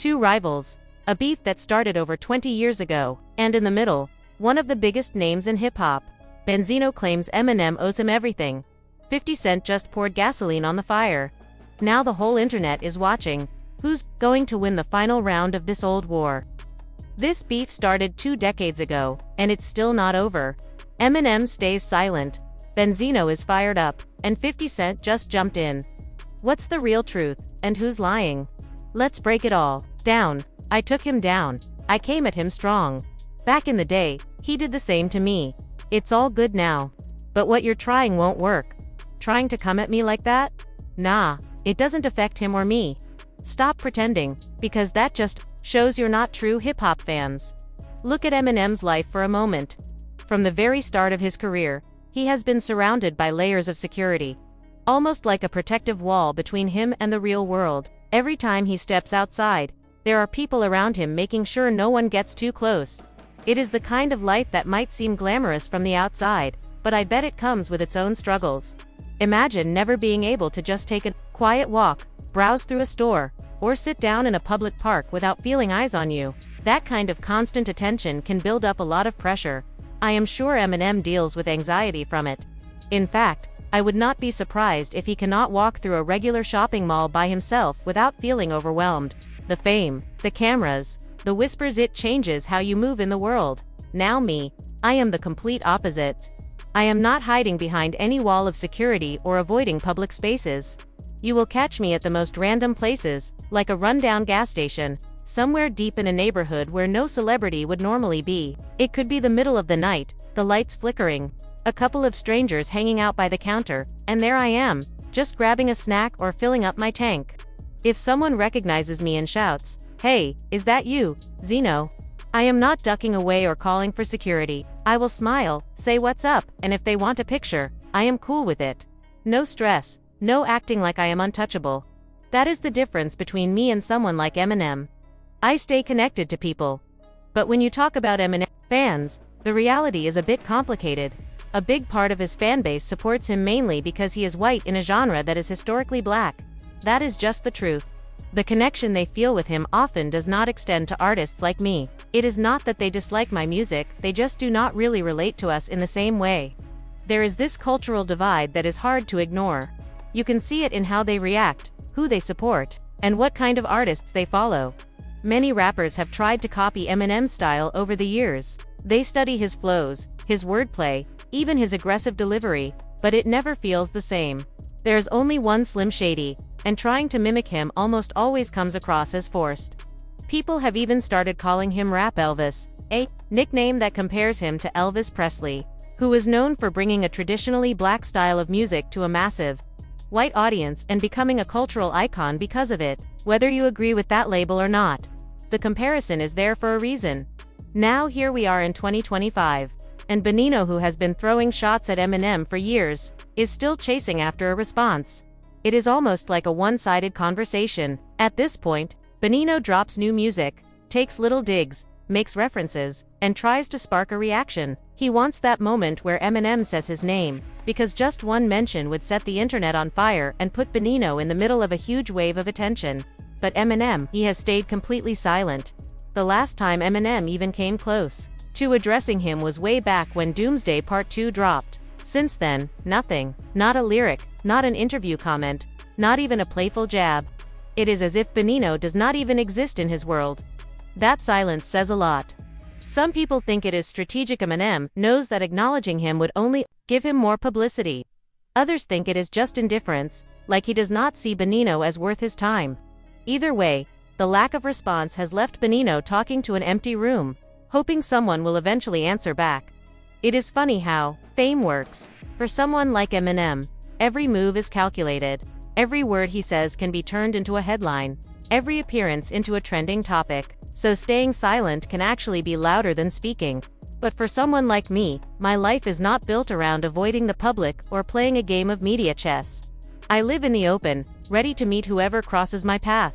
Two rivals. A beef that started over 20 years ago. And in the middle, one of the biggest names in hip-hop. Benzino claims Eminem owes him everything. 50 Cent just poured gasoline on the fire. Now the whole internet is watching. Who's going to win the final round of this old war? This beef started 2 decades ago, and it's still not over. Eminem stays silent. Benzino is fired up, and 50 Cent just jumped in. What's the real truth, and who's lying? Let's break it all down. I took him down. I came at him strong. Back in the day, he did the same to me. It's all good now. But what you're trying won't work. Trying to come at me like that? Nah, it doesn't affect him or me. Stop pretending, because that just shows you're not true hip-hop fans. Look at Eminem's life for a moment. From the very start of his career, he has been surrounded by layers of security. Almost like a protective wall between him and the real world. Every time he steps outside, there are people around him making sure no one gets too close. It is the kind of life that might seem glamorous from the outside, but I bet it comes with its own struggles. Imagine never being able to just take a quiet walk, browse through a store, or sit down in a public park without feeling eyes on you. That kind of constant attention can build up a lot of pressure. I am sure Eminem deals with anxiety from it. In fact, I would not be surprised if he cannot walk through a regular shopping mall by himself without feeling overwhelmed. The fame, the cameras, the whispers, it changes how you move in the world. Now me, I am the complete opposite. I am not hiding behind any wall of security or avoiding public spaces. You will catch me at the most random places, like a rundown gas station, somewhere deep in a neighborhood where no celebrity would normally be. It could be the middle of the night, the lights flickering, a couple of strangers hanging out by the counter, and there I am, just grabbing a snack or filling up my tank. If someone recognizes me and shouts, "Hey, is that you, Zeno?" I am not ducking away or calling for security. I will smile, say what's up, and if they want a picture, I am cool with it. No stress, no acting like I am untouchable. That is the difference between me and someone like Eminem. I stay connected to people. But when you talk about Eminem fans, the reality is a bit complicated. A big part of his fanbase supports him mainly because he is white in a genre that is historically black. That is just the truth. The connection they feel with him often does not extend to artists like me. It is not that they dislike my music, they just do not really relate to us in the same way. There is this cultural divide that is hard to ignore. You can see it in how they react, who they support, and what kind of artists they follow. Many rappers have tried to copy Eminem's style over the years. They study his flows, his wordplay, even his aggressive delivery, but it never feels the same. There's only one Slim Shady, and trying to mimic him almost always comes across as forced. People have even started calling him Rap Elvis, a nickname that compares him to Elvis Presley, who is known for bringing a traditionally black style of music to a massive, white audience and becoming a cultural icon because of it. Whether you agree with that label or not, the comparison is there for a reason. Now here we are in 2025. And Benzino, who has been throwing shots at Eminem for years, is still chasing after a response. It is almost like a one-sided conversation. At this point, Benzino drops new music, takes little digs, makes references, and tries to spark a reaction. He wants that moment where Eminem says his name, because just one mention would set the internet on fire and put Benzino in the middle of a huge wave of attention. But Eminem, he has stayed completely silent. The last time Eminem even came close to addressing him was way back when Doomsday Part 2 dropped. Since then, nothing. Not a lyric, not an interview comment, not even a playful jab. It is as if Benzino does not even exist in his world. That silence says a lot. Some people think it is strategic. Eminem knows that acknowledging him would only give him more publicity. Others think it is just indifference, like he does not see Benzino as worth his time. Either way, the lack of response has left Benzino talking to an empty room, hoping someone will eventually answer back. It is funny how fame works. For someone like Eminem, every move is calculated. Every word he says can be turned into a headline, every appearance into a trending topic. So staying silent can actually be louder than speaking. But for someone like me, my life is not built around avoiding the public or playing a game of media chess. I live in the open, ready to meet whoever crosses my path.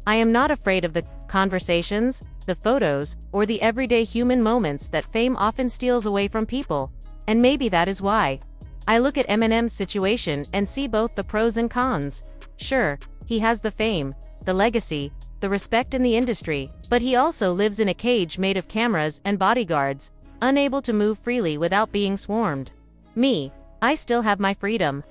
I am not afraid of the conversations, the photos, or the everyday human moments that fame often steals away from people. And maybe that is why I look at Eminem's situation and see both the pros and cons. Sure, he has the fame, the legacy, the respect in the industry, but he also lives in a cage made of cameras and bodyguards, unable to move freely without being swarmed. Me, I still have my freedom.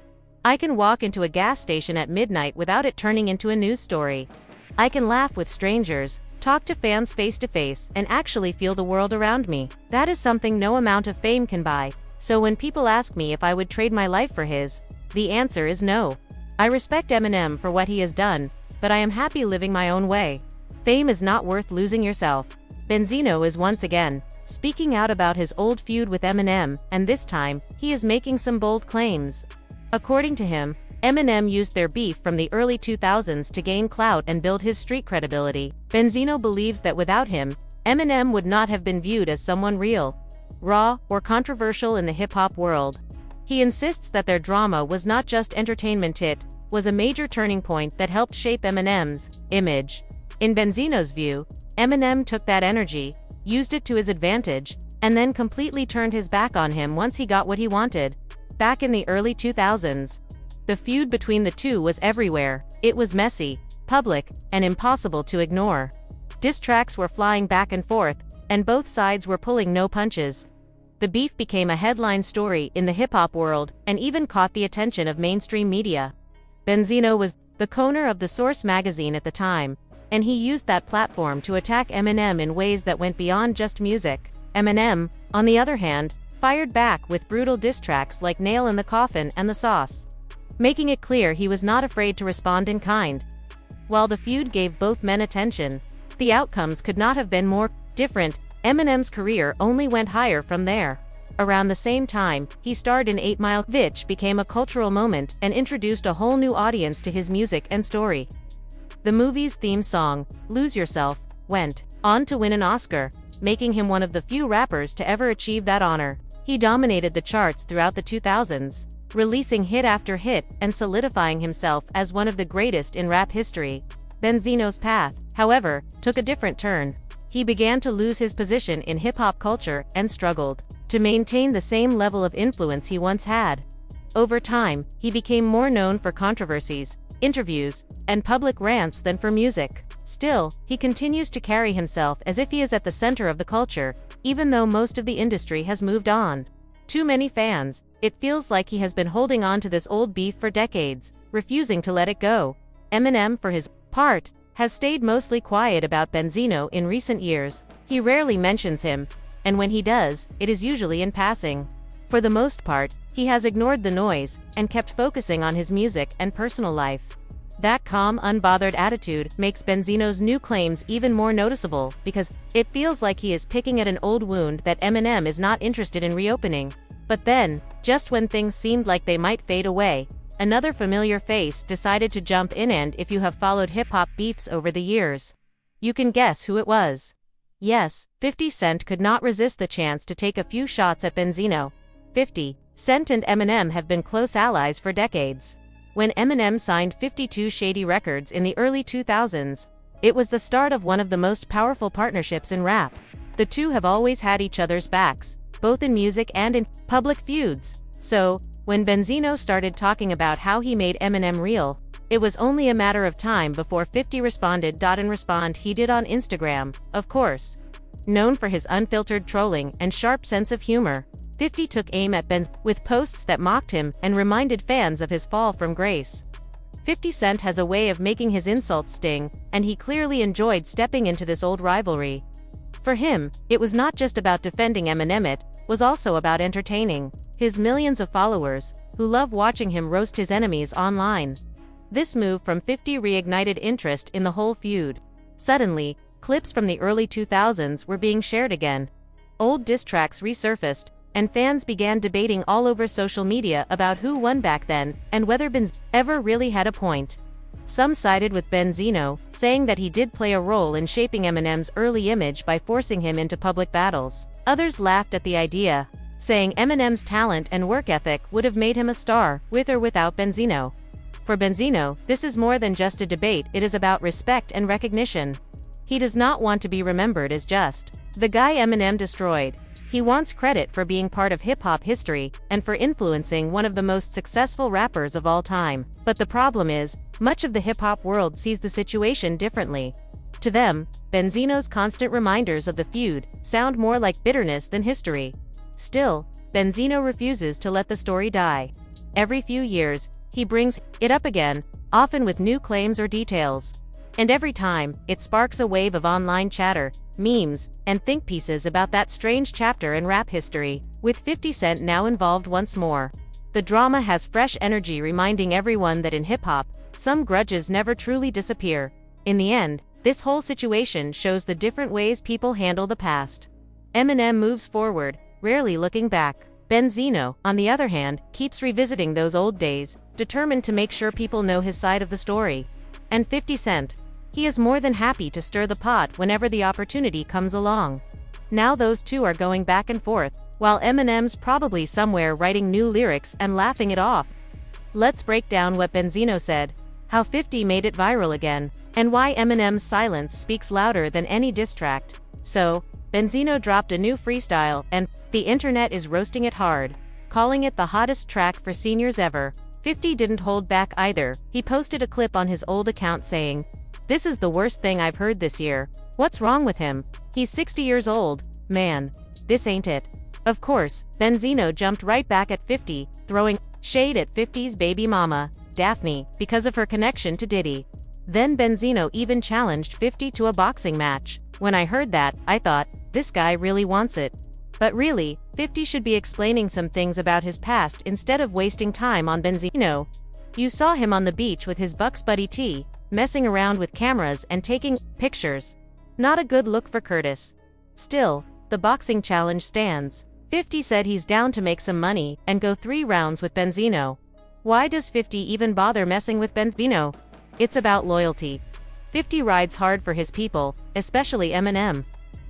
I can walk into a gas station at midnight without it turning into a news story. I can laugh with strangers, talk to fans face to face, and actually feel the world around me. That is something no amount of fame can buy. So when people ask me if I would trade my life for his, the answer is no. I respect Eminem for what he has done, but I am happy living my own way. Fame is not worth losing yourself. Benzino is once again speaking out about his old feud with Eminem, and this time, he is making some bold claims. According to him, Eminem used their beef from the early 2000s to gain clout and build his street credibility. Benzino believes that without him, Eminem would not have been viewed as someone real, raw, or controversial in the hip-hop world. He insists that their drama was not just entertainment, it was a major turning point that helped shape Eminem's image. In Benzino's view, Eminem took that energy, used it to his advantage, and then completely turned his back on him once he got what he wanted. Back in the early 2000s, the feud between the two was everywhere. It was messy, public, and impossible to ignore. Diss tracks were flying back and forth, and both sides were pulling no punches. The beef became a headline story in the hip-hop world and even caught the attention of mainstream media. Benzino was the co-owner of The Source magazine at the time, and he used that platform to attack Eminem in ways that went beyond just music. Eminem, on the other hand, fired back with brutal diss tracks like Nail in the Coffin and The Sauce, making it clear he was not afraid to respond in kind. While the feud gave both men attention, the outcomes could not have been more different. Eminem's career only went higher from there. Around the same time, he starred in 8 Mile, which became a cultural moment and introduced a whole new audience to his music and story. The movie's theme song, Lose Yourself, went on to win an Oscar, making him one of the few rappers to ever achieve that honor. He dominated the charts throughout the 2000s, releasing hit after hit and solidifying himself as one of the greatest in rap history. Benzino's path, however, took a different turn. He began to lose his position in hip-hop culture and struggled to maintain the same level of influence he once had. Over time, he became more known for controversies, interviews, and public rants than for music. Still, he continues to carry himself as if he is at the center of the culture, even though most of the industry has moved on. Too many fans, it feels like he has been holding on to this old beef for decades, refusing to let it go. Eminem, for his part, has stayed mostly quiet about Benzino in recent years. He rarely mentions him, and when he does, it is usually in passing. For the most part, he has ignored the noise and kept focusing on his music and personal life. That calm, unbothered attitude makes Benzino's new claims even more noticeable because it feels like he is picking at an old wound that Eminem is not interested in reopening. But then, just when things seemed like they might fade away, another familiar face decided to jump in, and if you have followed hip-hop beefs over the years, you can guess who it was. Yes, 50 Cent could not resist the chance to take a few shots at Benzino. 50 Cent and Eminem have been close allies for decades. When Eminem signed 52 Shady Records in the early 2000s, it was the start of one of the most powerful partnerships in rap. The two have always had each other's backs, both in music and in public feuds. So, when Benzino started talking about how he made Eminem real, it was only a matter of time before 50 responded. And respond he did on Instagram, of course. Known for his unfiltered trolling and sharp sense of humor, 50 took aim at Benz with posts that mocked him and reminded fans of his fall from grace. 50 Cent has a way of making his insults sting, and he clearly enjoyed stepping into this old rivalry. For him, it was not just about defending Eminem, it was also about entertaining his millions of followers, who love watching him roast his enemies online. This move from 50 reignited interest in the whole feud. Suddenly, clips from the early 2000s were being shared again. Old diss tracks resurfaced, and fans began debating all over social media about who won back then and whether Benz ever really had a point. Some sided with Benzino, saying that he did play a role in shaping Eminem's early image by forcing him into public battles. Others laughed at the idea, saying Eminem's talent and work ethic would have made him a star, with or without Benzino. For Benzino, this is more than just a debate, it is about respect and recognition. He does not want to be remembered as just the guy Eminem destroyed. He wants credit for being part of hip-hop history and for influencing one of the most successful rappers of all time. But the problem is, much of the hip-hop world sees the situation differently. To them, Benzino's constant reminders of the feud sound more like bitterness than history. Still, Benzino refuses to let the story die. Every few years, he brings it up again, often with new claims or details. And every time, it sparks a wave of online chatter, memes, and think pieces about that strange chapter in rap history, with 50 Cent now involved once more. The drama has fresh energy, reminding everyone that in hip-hop, some grudges never truly disappear. In the end, this whole situation shows the different ways people handle the past. Eminem moves forward, rarely looking back. Benzino, on the other hand, keeps revisiting those old days, determined to make sure people know his side of the story. And 50 Cent, he is more than happy to stir the pot whenever the opportunity comes along. Now those two are going back and forth, while Eminem's probably somewhere writing new lyrics and laughing it off. Let's break down what Benzino said, how 50 made it viral again, and why Eminem's silence speaks louder than any diss track. So, Benzino dropped a new freestyle, and the internet is roasting it hard, calling it the hottest track for seniors ever. 50 didn't hold back either. He posted a clip on his old account saying, "This is the worst thing I've heard this year. What's wrong with him? He's 60 years old. Man, this ain't it." Of course, Benzino jumped right back at 50, throwing shade at 50's baby mama, Daphne, because of her connection to Diddy. Then Benzino even challenged 50 to a boxing match. When I heard that, I thought, this guy really wants it. But really, 50 should be explaining some things about his past instead of wasting time on Benzino. You saw him on the beach with his Bucks buddy T, messing around with cameras and taking pictures. Not a good look for Curtis. Still, the boxing challenge stands. 50 said he's down to make some money and go 3 rounds with Benzino. Why does 50 even bother messing with Benzino? It's about loyalty. 50 rides hard for his people, especially Eminem.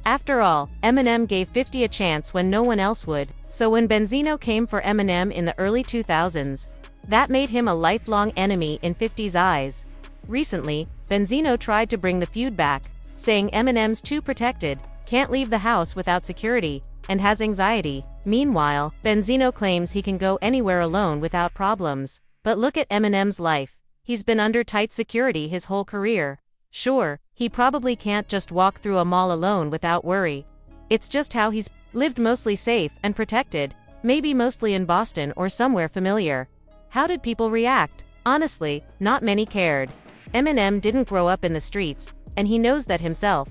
After all, Eminem gave 50 a chance when no one else would, so when Benzino came for Eminem in the early 2000s, that made him a lifelong enemy in 50's eyes. Recently, Benzino tried to bring the feud back, saying Eminem's too protected, can't leave the house without security, and has anxiety. Meanwhile, Benzino claims he can go anywhere alone without problems. But look at Eminem's life. He's been under tight security his whole career. Sure, he probably can't just walk through a mall alone without worry. It's just how he's lived, mostly safe and protected, maybe mostly in Boston or somewhere familiar. How did people react? Honestly, not many cared. Eminem didn't grow up in the streets, and he knows that himself.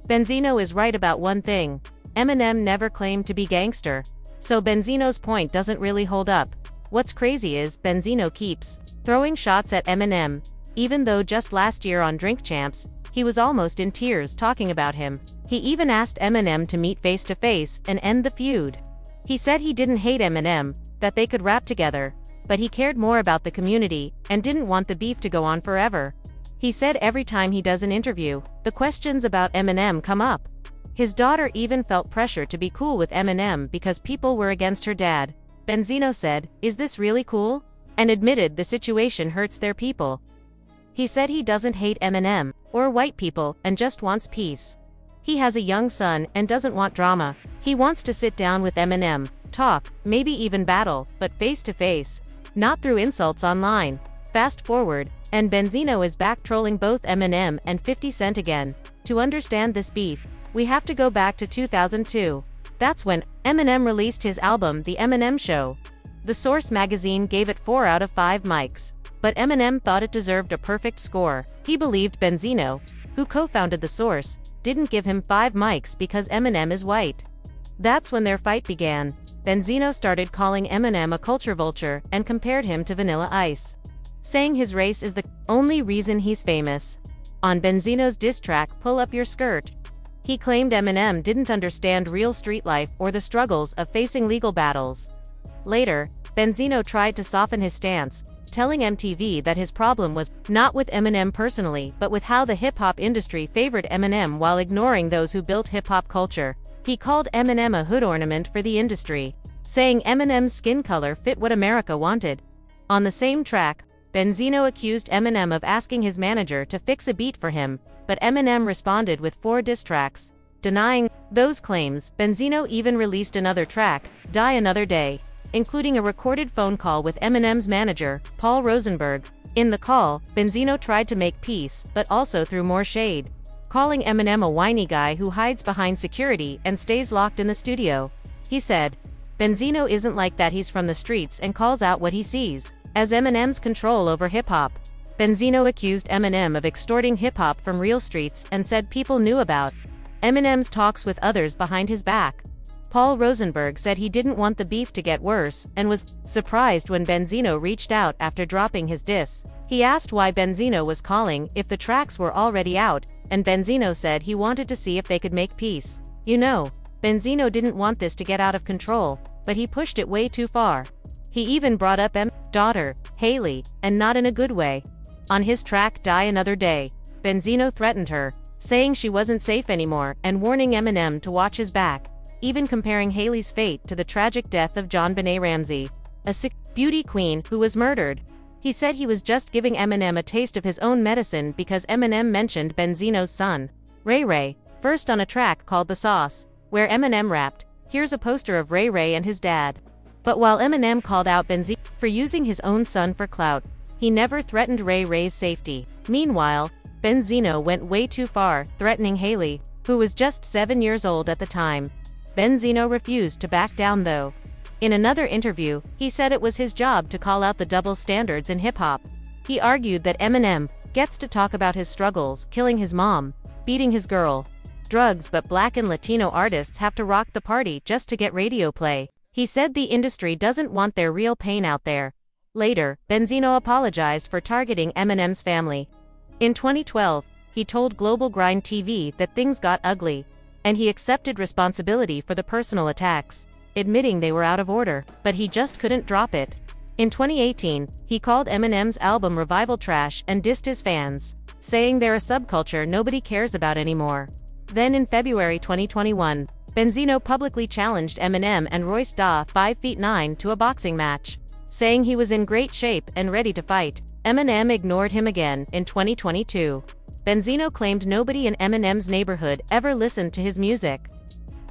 Benzino is right about one thing. Eminem never claimed to be gangster. So Benzino's point doesn't really hold up. What's crazy is Benzino keeps throwing shots at Eminem, even though just last year on Drink Champs, he was almost in tears talking about him. He even asked Eminem to meet face to face and end the feud. He said he didn't hate Eminem, that they could rap together, but he cared more about the community and didn't want the beef to go on forever. He said every time he does an interview, the questions about Eminem come up. His daughter even felt pressure to be cool with Eminem because people were against her dad. Benzino said, "Is this really cool?" and admitted the situation hurts their people. He said he doesn't hate Eminem or white people and just wants peace. He has a young son and doesn't want drama. He wants to sit down with Eminem, talk, maybe even battle, but face to face, not through insults online. Fast forward, and Benzino is back trolling both Eminem and 50 Cent again. To understand this beef, we have to go back to 2002. That's when Eminem released his album The Eminem Show. The Source magazine gave it 4 out of 5 mics. But Eminem thought it deserved a perfect score. He believed Benzino, who co-founded The Source, didn't give him 5 mics because Eminem is white. That's when their fight began. Benzino started calling Eminem a culture vulture and compared him to Vanilla Ice, saying his race is the only reason he's famous. On Benzino's diss track Pull Up Your Skirt, he claimed Eminem didn't understand real street life or the struggles of facing legal battles. Later, Benzino tried to soften his stance, telling MTV that his problem was not with Eminem personally but with how the hip-hop industry favored Eminem while ignoring those who built hip-hop culture. He called Eminem a hood ornament for the industry, saying Eminem's skin color fit what America wanted. On the same track, Benzino accused Eminem of asking his manager to fix a beat for him, but Eminem responded with 4 diss tracks, denying those claims. Benzino even released another track, Die Another Day, including a recorded phone call with Eminem's manager, Paul Rosenberg. In the call, Benzino tried to make peace, but also threw more shade. calling Eminem a whiny guy who hides behind security and stays locked in the studio. He said, "Benzino isn't like that, he's from the streets and calls out what he sees." As Eminem's control over hip-hop, Benzino accused Eminem of extorting hip-hop from real streets and said people knew about Eminem's talks with others behind his back. Paul Rosenberg said he didn't want the beef to get worse and was surprised when Benzino reached out after dropping his diss. He asked why Benzino was calling if the tracks were already out, and Benzino said he wanted to see if they could make peace. You know, Benzino didn't want this to get out of control, but he pushed it way too far. He even brought up Eminem's daughter, Haley, and not in a good way. On his track Die Another Day, Benzino threatened her, saying she wasn't safe anymore and warning Eminem to watch his back, even comparing Haley's fate to the tragic death of JonBenet Ramsey, a sick beauty queen who was murdered. He said he was just giving Eminem a taste of his own medicine because Eminem mentioned Benzino's son, Ray, first on a track called The Sauce, where Eminem rapped, "Here's a poster of Ray and his dad." But while Eminem called out Benzino for using his own son for clout, he never threatened Ray's safety. Meanwhile, Benzino went way too far, threatening Haley, who was just 7 years old at the time. Benzino refused to back down though. In another interview, he said it was his job to call out the double standards in hip-hop. He argued that Eminem gets to talk about his struggles, killing his mom, beating his girl, drugs, but Black and Latino artists have to rock the party just to get radio play. He said the industry doesn't want their real pain out there. Later, Benzino apologized for targeting Eminem's family. In 2012, he told Global Grind TV that things got ugly, and he accepted responsibility for the personal attacks, admitting they were out of order, but he just couldn't drop it. In 2018, he called Eminem's album Revival trash and dissed his fans, saying they're a subculture nobody cares about anymore. Then in February 2021, Benzino publicly challenged Eminem and Royce da 5'9" to a boxing match, saying he was in great shape and ready to fight. Eminem ignored him again in 2022. Benzino claimed nobody in Eminem's neighborhood ever listened to his music.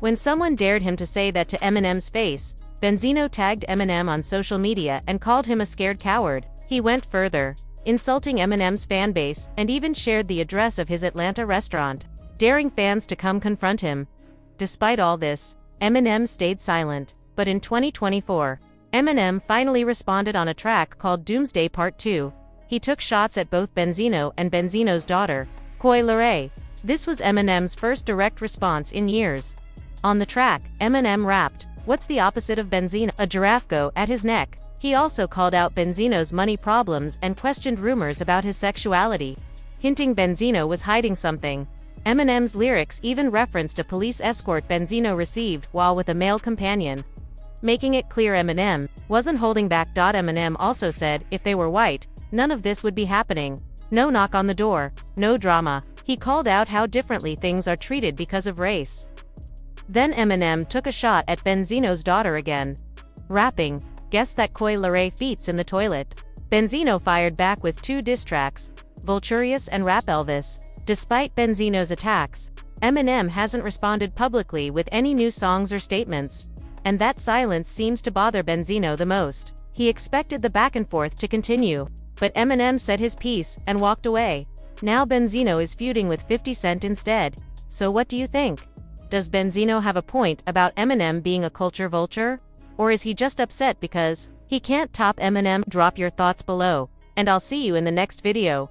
When someone dared him to say that to Eminem's face, Benzino tagged Eminem on social media and called him a scared coward. He went further, insulting Eminem's fanbase and even shared the address of his Atlanta restaurant, daring fans to come confront him. Despite all this, Eminem stayed silent, but in 2024, Eminem finally responded on a track called Doomsday Part 2. He took shots at both Benzino and Benzino's daughter, Coi Leray. This was Eminem's first direct response in years. On the track, Eminem rapped, "What's the opposite of Benzino? A giraffe go at his neck." He also called out Benzino's money problems and questioned rumors about his sexuality, hinting Benzino was hiding something. Eminem's lyrics even referenced a police escort Benzino received while with a male companion, making it clear Eminem wasn't holding back. Eminem also said, if they were white, none of this would be happening. No knock on the door, no drama. He called out how differently things are treated because of race. Then Eminem took a shot at Benzino's daughter again, rapping, "Guess that Coi Leray feats in the toilet." Benzino fired back with 2 diss tracks, Vulturious and Rap Elvis. Despite Benzino's attacks, Eminem hasn't responded publicly with any new songs or statements, and that silence seems to bother Benzino the most. He expected the back and forth to continue, but Eminem said his piece and walked away. Now Benzino is feuding with 50 Cent instead. So what do you think? Does Benzino have a point about Eminem being a culture vulture? Or is he just upset because he can't top Eminem? Drop your thoughts below, and I'll see you in the next video.